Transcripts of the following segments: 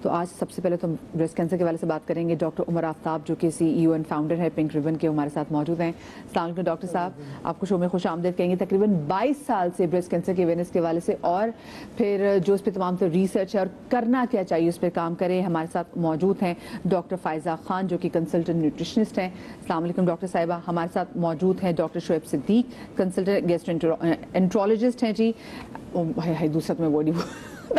تو آج سب سے پہلے تو بریسٹ کینسر کے حوالے سے بات کریں گے. ڈاکٹر عمر آفتاب جو کہ CEO اینڈ فاؤنڈر ہے پنک ریبن کے, ہمارے ساتھ موجود ہیں. السلام علیکم ڈاکٹر صاحب, آپ کو شو میں خوش آمدید کہیں گے. تقریباً 22 سال سے بریسٹ کینسر کے اویئرنیس کے حوالے سے اور پھر جو اس پہ تمام تو ریسرچ ہے اور کرنا کیا چاہیے اس پہ کام کریں. ہمارے ساتھ موجود ہیں ڈاکٹر فائزہ خان جو کہ کنسلٹنٹ نیوٹریشنسٹ ہیں. السلام علیکم ڈاکٹر صاحبہ. ہمارے ساتھ موجود ہیں ڈاکٹر شعیب صدیق, کنسلٹنٹ گیسٹرونٹرولوجسٹ ہیں. جی دوسرا تو میں بولی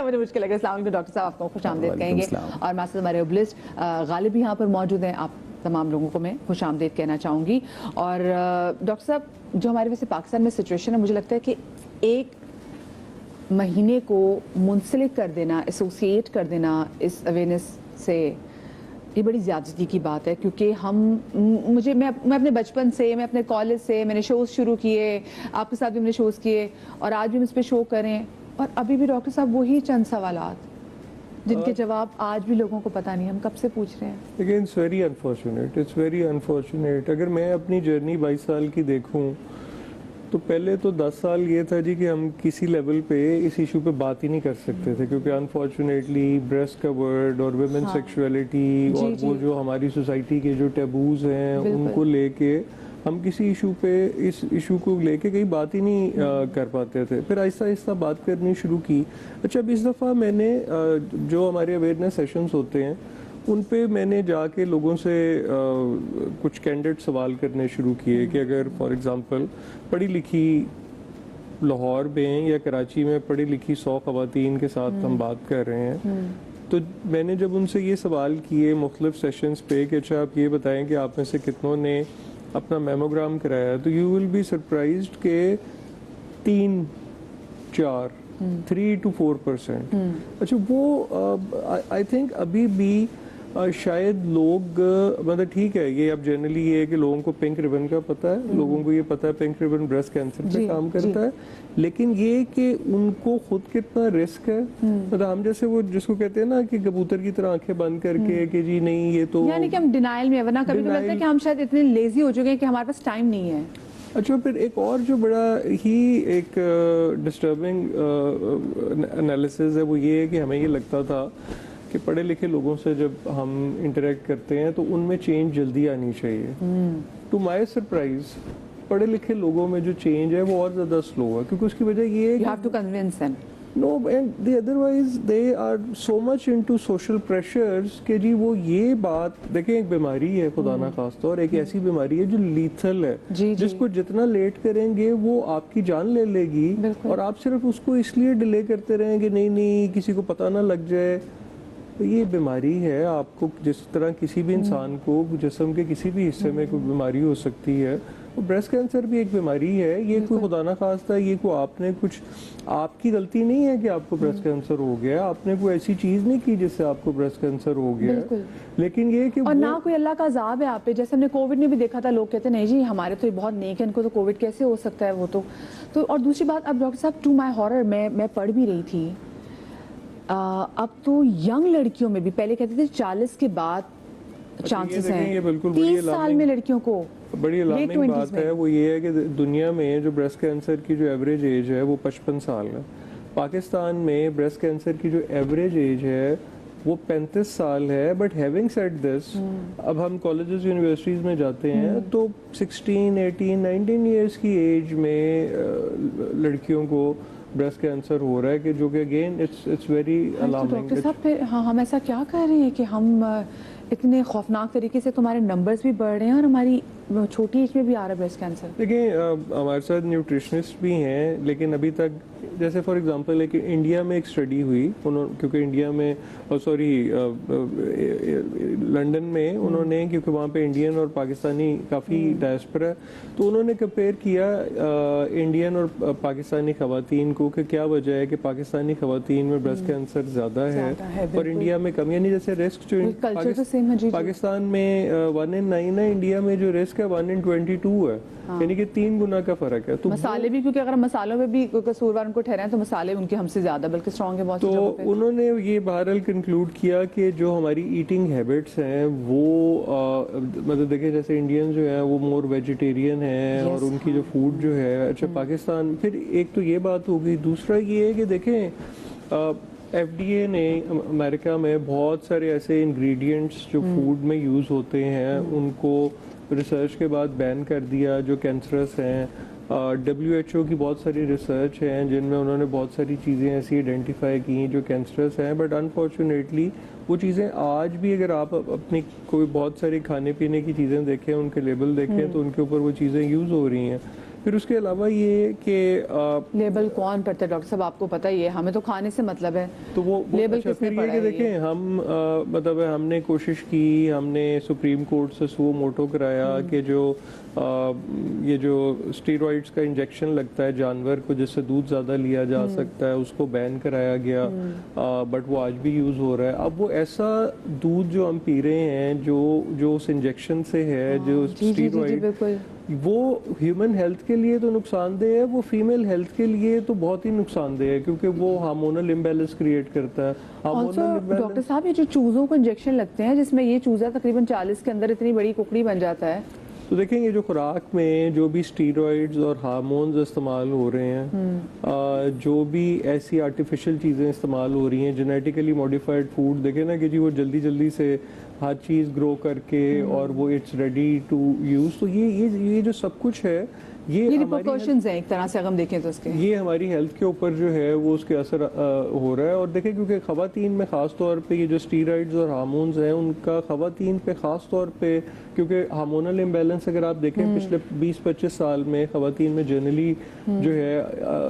مجھے مشکل لگا. السلام علیکم ڈاکٹر صاحب, آپ کو خوش آمدید کہیں گے. اور ہمارے ساتھ ہمارے اوبلسٹ غالب یہاں پر موجود ہیں. آپ تمام لوگوں کو میں خوش آمدید کہنا چاہوں گی. اور ڈاکٹر صاحب, جو ہمارے ویسے پاکستان میں سچویشن ہے, مجھے لگتا ہے کہ ایک مہینے کو منسلک کر دینا, ایسوسیٹ کر دینا اس اویئرنیس سے, یہ بڑی زیادتی کی بات ہے. کیونکہ میں اپنے بچپن سے, میں اپنے کالج سے میں نے شوز شروع کیے, آپ کے ساتھ بھی ہم نے شوز کیے, اور آج بھی ہم اس پہ شو کریں, اور ابھی بھی ڈاکٹر صاحب وہی چند سوالات جن کے جواب آج بھی لوگوں کو پتہ نہیں, ہم کب سے پوچھ رہے ہیں. لیکن it's very unfortunate. اگر میں اپنی جرنی 22 سال کی دیکھوں تو پہلے تو 10 سال یہ تھا جی کہ ہم کسی لیول پہ اس ایشو پہ بات ہی نہیں کر سکتے تھے, کیونکہ انفارچونیٹلی بریسٹ کا ورڈ اور ویمن سیکشولیٹی اور وہ جو ہماری سوسائٹی کے جو ٹیبوز ہیں ان کو لے کے ہم کسی ایشو پہ, اس ایشو کو لے کے کہیں بات ہی نہیں کر پاتے تھے. پھر آہستہ آہستہ بات کرنی شروع کی. اچھا, اب اس دفعہ میں نے جو ہمارے اویئرنیس سیشنز ہوتے ہیں ان پہ میں نے جا کے لوگوں سے کچھ کینڈیڈ سوال کرنے شروع کیے کہ اگر فار ایگزامپل پڑھی لکھی لاہور میں یا کراچی میں پڑھی لکھی 100 خواتین کے ساتھ ہم بات کر رہے ہیں, تو میں نے جب ان سے یہ سوال کیے مختلف سیشنز پہ کہ اچھا آپ یہ بتائیں کہ آپ میں سے کتنوں نے اپنا میموگرام کرایا, تو یو ول بی سرپرائزڈ کہ 3 to 4%. اچھا, وہ آئی تھنک ابھی بھی شاید لوگ, مطلب ٹھیک ہے یہ اب جنرلی یہ ہے کہ لوگوں کو پنک ریبن کا پتہ ہے, لوگوں کو یہ پتہ ہے پنک ریبن بریسٹ کینسر پہ کام کرتا ہے, لیکن یہ کہ ان کو خود کتنا رسک ہے, مطلب ہم جیسے وہ جس کو کہتے ہیں نا کہ کبوتر کی طرح آنکھیں بند کر کے کہ جی نہیں یہ تو, یعنی کہ ہم ڈینائل میں, ورنہ کبھی لگتا ہے کہ ہم شاید اتنے لیزی ہو چکے ہیں کہ ہمارے پاس ٹائم نہیں ہے. اچھا, پھر ایک اور جو بڑا ہی ایک ڈسٹربنگ انالیسز ہے وہ یہ ہے کہ ہمیں یہ لگتا تھا کہ پڑھے لکھے لوگوں سے جب ہم انٹریکٹ کرتے ہیں تو ان میں چینج جلدی آنی چاہیے. ٹو مائی سرپرائز پڑھے لکھے لوگوں میں جو چینج ہے وہ اور زیادہ سلو ہے, کیونکہ اس کی وجہ یہ ہے You have to convince them. No, and the otherwise they are so much into social pressures کہ جی وہ یہ بات دیکھیں, ایک بیماری ہے خدا نخواستہ, اور ایک ایسی بیماری ہے جو لیتھل ہے, جس کو جتنا لیٹ کریں گے وہ آپ کی جان لے لے گی, اور آپ صرف اس کو اس لیے ڈیلے کرتے رہیں گے نہیں کسی کو پتہ نہ لگ جائے. تو یہ بیماری ہے, آپ کو جس طرح کسی بھی انسان کو جسم کے کسی بھی حصے میں کوئی بیماری ہو سکتی ہے, بریسٹ کینسر بھی ایک بیماری ہے. یہ کوئی خدا نہ خواستہ ہے, یہ کوئی آپ نے کچھ, آپ کی غلطی نہیں ہے کہ آپ کو بریسٹ کینسر ہو گیا, آپ نے کوئی ایسی چیز نہیں کی جس سے آپ کو بریسٹ کینسر ہو گیا, لیکن یہ کہ اور نہ کوئی اللہ کا عذاب ہے آپ پہ. جیسے ہم نے کووڈ میں بھی دیکھا تھا, لوگ کہتے ہیں نہیں جی ہمارے تو بہت نیک ہے, ان کو تو کووڈ کیسے ہو سکتا ہے, وہ تو. اور دوسری بات, اب ڈاکٹر صاحب ٹو مائی ہارر میں پڑھ بھی رہی تھی, اب تو ینگ لڑکیوں میں بھی, پہلے کہتے تھے 40 کے بعد چانسز ہیں, 30 سال میں لڑکیوں کو. بڑی الارمنگ بات ہے وہ یہ ہے کہ دنیا میں جو بریسٹ کینسر کی جو ایوریج ایج ہے وہ 55 سال ہے. پاکستان میں بریسٹ کینسر کی جو ایوریج ایج ہے وہ 35 سال ہے. بٹ ہیونگ سیڈ دس, اب ہم کالجز یونیورسٹیز میں جاتے ہیں تو 16, 18, 19 ایئرس کی ایج میں لڑکیوں کو بریسٹ کینسر ہو رہا ہے, کہ جو کہ again it's very alarming. Doctor صاحب پھر ہم ایسا کیا کر رہے ہیں کہ ہم اتنے خوفناک طریقے سے, تمہارے نمبرز بھی بڑھ رہے ہیں اور ہماری چھوٹی ایج میں بھی آ رہا ہے بریسٹ کینسر. دیکھیں ہمارے ساتھ نیوٹریشنسٹ بھی ہیں, لیکن ابھی تک جیسے فار ایگزامپل ہے کہ انڈیا میں ایک اسٹڈی ہوئی, کیونکہ انڈیا میں لنڈن میں انہوں نے, کیونکہ وہاں پہ انڈین اور پاکستانی کافی ڈائسپورا ہے, تو انہوں نے کمپیئر کیا انڈین اور پاکستانی خواتین کو کہ کیا وجہ ہے کہ پاکستانی خواتین میں بریسٹ کینسر زیادہ ہے اور انڈیا میں کم. یعنی جیسے رسک جو پاکستان میں 1 in 9 ہے, انڈیا میں جو رسک ہے 1 in 22 ہے, یعنی کہ 3 گنا کا فرق ہے. تو مسالے بھی, کیونکہ اگر مسالوں میں بھی قصوروار ان کو ٹھہرائیں تو مسالے ان کے ہم سے زیادہ بلکہ اسٹرانگ ہے بہت. تو انہوں نے یہ بہرحال کنکلوڈ کیا کہ جو ہماری ایٹنگ ہیبٹس ہیں وہ مطلب دیکھیں جیسے انڈین جو ہیں وہ مور ویجیٹیرین ہیں اور ان کی جو فوڈ جو ہے. اچھا, پاکستان, پھر ایک تو یہ بات ہوگی. دوسرا یہ ہے کہ دیکھیں FDA نے امریکہ میں بہت سارے ایسے انگریڈینٹس جو فوڈ میں یوز ہوتے ہیں ان کو ریسرچ کے بعد بین کر دیا جو کینسرس ہیں. WHO کی بہت ساری ریسرچ ہیں جن میں انہوں نے بہت ساری چیزیں ایسی آئیڈینٹیفائی کی جو کینسرس ہیں, بٹ انفارچونیٹلی وہ چیزیں آج بھی اگر آپ اپنی کوئی بہت ساری کھانے پینے کی چیزیں دیکھیں, ان کے لیبل دیکھیں تو ان کے اوپر وہ چیزیں یوز ہو رہی ہیں. پھر اس کے علاوہ یہ کہ لیبل کون پڑھتا ہے ڈاکٹر صاحب, آپ کو پتہ ہی ہے, ہمیں تو کھانے سے مطلب ہے, تو وہ لیبل اچھا کس نے پھر پڑھا یہ کہ ہے؟ دیکھیں ہم مطلب ہم نے کوشش کی, ہم نے سپریم کورٹ سے سو موٹو کرایا کہ جو یہ جو اسٹیرائڈس کا انجیکشن لگتا ہے جانور کو جس سے دودھ زیادہ لیا جا سکتا ہے اس کو بین کرایا گیا, بٹ وہ آج بھی یوز ہو رہا ہے. اب وہ ایسا دودھ جو ہم پی رہے ہیں جو اس انجیکشن سے ہے, جو اسٹیرائڈ, وہ ہیومن ہیلتھ کے لیے تو نقصان دہ ہے, وہ فیمیل ہیلتھ کے لیے تو بہت ہی نقصان دہ ہے کیونکہ وہ ہارمونل امبیلنس کریٹ کرتا ہے. ڈاکٹر صاحب یہ جو چوزوں کو انجیکشن لگتے ہیں جس میں یہ چوزا تقریباً 40 کے اندر اتنی بڑی ککڑی بن جاتا ہے, تو دیکھیں یہ جو خوراک میں جو بھی اسٹیرائڈز اور ہارمونز استعمال ہو رہے ہیں, جو بھی ایسی آرٹیفیشل چیزیں استعمال ہو رہی ہیں, جینیٹیکلی موڈیفائڈ فوڈ, دیکھیں نا کہ جی وہ جلدی جلدی سے ہر چیز گرو کر کے اور وہ اٹس ریڈی ٹو یوز, تو یہ جو سب کچھ ہے یہ ریپرکاشنز ہیں ایک طرح سے اگر ہم دیکھیں تو اس کے, یہ ہماری ہیلتھ کے اوپر جو ہے وہ اس کے اثر ہو رہا ہے. اور دیکھیں کیونکہ خواتین میں خاص طور پہ یہ جو اسٹیرائڈز اور ہارمونز ہیں ان کا خواتین پہ خاص طور پہ, کیونکہ ہارمونل امبیلنس اگر آپ دیکھیں پچھلے 20-25 سال میں خواتین میں جنرلی جو ہے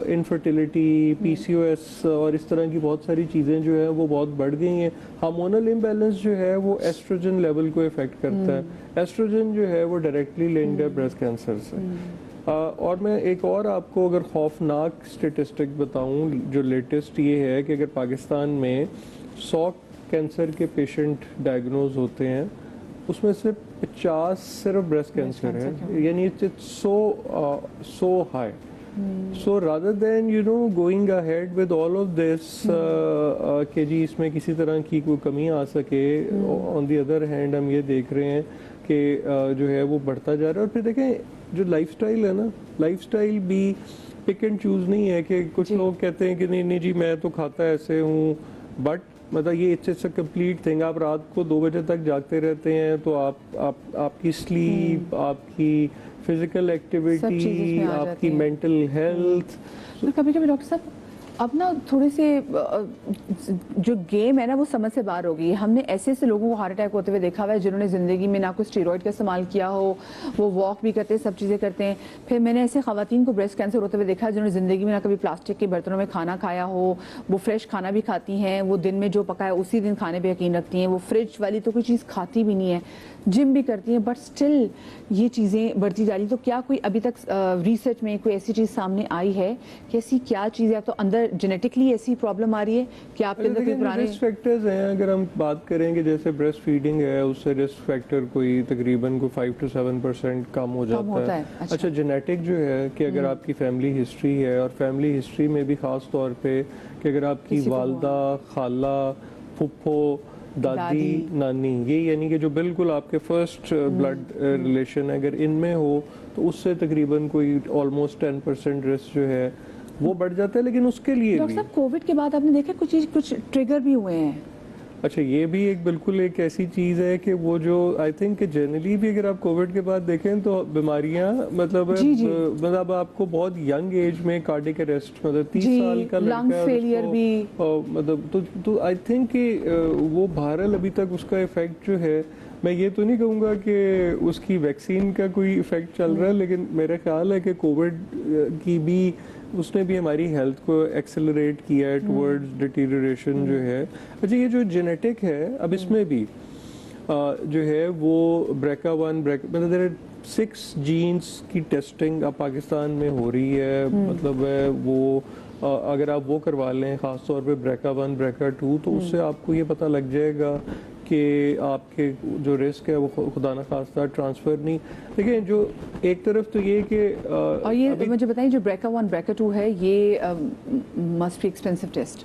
انفرٹیلیٹی, PCOS اور اس طرح کی بہت ساری چیزیں جو ہیں وہ بہت بڑھ گئی ہیں. ہارمونل امبیلنس جو ہے وہ ایسٹروجن لیول کو افیکٹ کرتا ہے. ایسٹروجن جو ہے وہ ڈائریکٹلی لنکڈ ہے بریسٹ کینسر سے. اور میں ایک اور آپ کو اگر خوفناک اسٹیٹسٹک بتاؤں جو لیٹسٹ, یہ ہے کہ اگر پاکستان میں 100 کینسر کے پیشنٹ ڈائگنوز ہوتے ہیں اس میں سے 50 صرف بریسٹ کینسر ہے, یعنی it's so high. So rather than going ahead with all of this کہ جی اس میں کسی طرح کی کوئی کمی آ سکے, on the other hand ہم یہ دیکھ رہے ہیں کہ جو ہے وہ بڑھتا جا رہا ہے. اور پھر دیکھیں جو لائف سٹائل ہے نا, لائف سٹائل بھی پک اینڈ چوز نہیں ہے کہ کچھ لوگ کہتے ہیں کہ نہیں جی میں تو کھاتا ایسے ہوں, بٹ مطلب یہ اٹس اے کمپلیٹ تھنگ. آپ رات کو 2 بجے تک جاگتے رہتے ہیں تو آپ کی سلیپ, آپ کی فزیکل ایکٹیویٹی, آپ کی مینٹل ہیلتھ. کبھی کبھی ڈاکٹر صاحب اب نا تھوڑے سے جو گیم ہے نا وہ سمجھ سے باہر ہو گئی ہے. ہم نے ایسے ایسے لوگوں کو ہارٹ اٹیک ہوتے ہوئے دیکھا ہوا ہے جنہوں نے زندگی میں نہ کوئی اسٹیرائڈ کا استعمال کیا ہو, وہ واک بھی کرتے ہیں, سب چیزیں کرتے ہیں. پھر میں نے ایسے خواتین کو بریسٹ کینسر ہوتے ہوئے دیکھا ہے جنہوں نے زندگی میں نہ کبھی پلاسٹک کے برتنوں میں کھانا کھایا ہو, وہ فریش کھانا بھی کھاتی ہیں, وہ دن میں جو پکایا اسی دن کھانے پہ یقین رکھتی ہیں, وہ فریج والی تو کوئی چیز کھاتی بھی نہیں ہے, جم بھی کرتی ہیں, بٹ اسٹل یہ چیزیں بڑھتی جا رہی. تو کیا کوئی ابھی تک ریسرچ میں کوئی ایسی چیز سامنے آئی ہے کہ ایسی کیا چیز ہے, تو اندر جینیٹکلی ایسی پرابلم آ رہی ہے کہ آپ کے اندر کوئی پرانے رسک فیکٹرز ہیں؟ اگر ہم بات کریں کہ جیسے بریسٹ فیڈنگ ہے اس سے رسک فیکٹر کوئی تقریباً 5 to 7% کم ہو جاتا ہے. اچھا جینیٹک جو ہے کہ اگر آپ کی فیملی ہسٹری ہے, اور فیملی ہسٹری میں بھی خاص طور پہ کہ اگر آپ کی والدہ, خالہ, پھپھو, دادی, نانی, یہ یعنی کہ جو بالکل آپ کے فرسٹ بلڈ ریلیشن ہے, اگر ان میں ہو تو اس سے تقریباً کوئی آلموسٹ 10% رسک جو ہے وہ بڑھ جاتا ہے. لیکن اس کے لیے ڈاکٹر صاحب کووڈ کے بعد آپ نے دیکھا کچھ ٹریگر بھی ہوئے ہیں. اچھا یہ بھی ایک بالکل ایک ایسی چیز ہے کہ وہ جو آئی تھنک کہ جنرلی بھی اگر آپ کووڈ کے بعد دیکھیں تو بیماریاں مطلب آپ کو بہت ینگ ایج میں کارڈک اریسٹ, مطلب 30 سال کا لنگ فیلئر بھی, مطلب تو آئی تھنک کہ وہ بہرحال ابھی تک اس کا افیکٹ جو ہے, میں یہ تو نہیں کہوں گا کہ اس کی ویکسین کا کوئی افیکٹ چل رہا ہے, لیکن میرا خیال ہے کہ کووڈ کی بھی اس نے بھی ہماری ہیلتھ کو ایکسلریٹ کیا ہے ٹورڈز ڈیٹیریشن جو ہے. اچھا یہ جو جینیٹک ہے اب اس میں بھی جو ہے وہ BRCA1 مطلب 6 جینز کی ٹیسٹنگ اب پاکستان میں ہو رہی ہے. مطلب وہ اگر آپ وہ کروا لیں خاص طور پہ BRCA1 BRCA2 تو اس سے آپ کو یہ پتہ لگ جائے گا کہ آپ کے جو رسک ہے وہ خدا نخواستہ ٹرانسفر نہیں. دیکھیں جو ایک طرف تو یہ کہ اور یہ مجھے بتائیں جو BRCA1 BRCA2 ہے یہ مسٹ بی ایکسپینسو ٹیسٹ.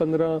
15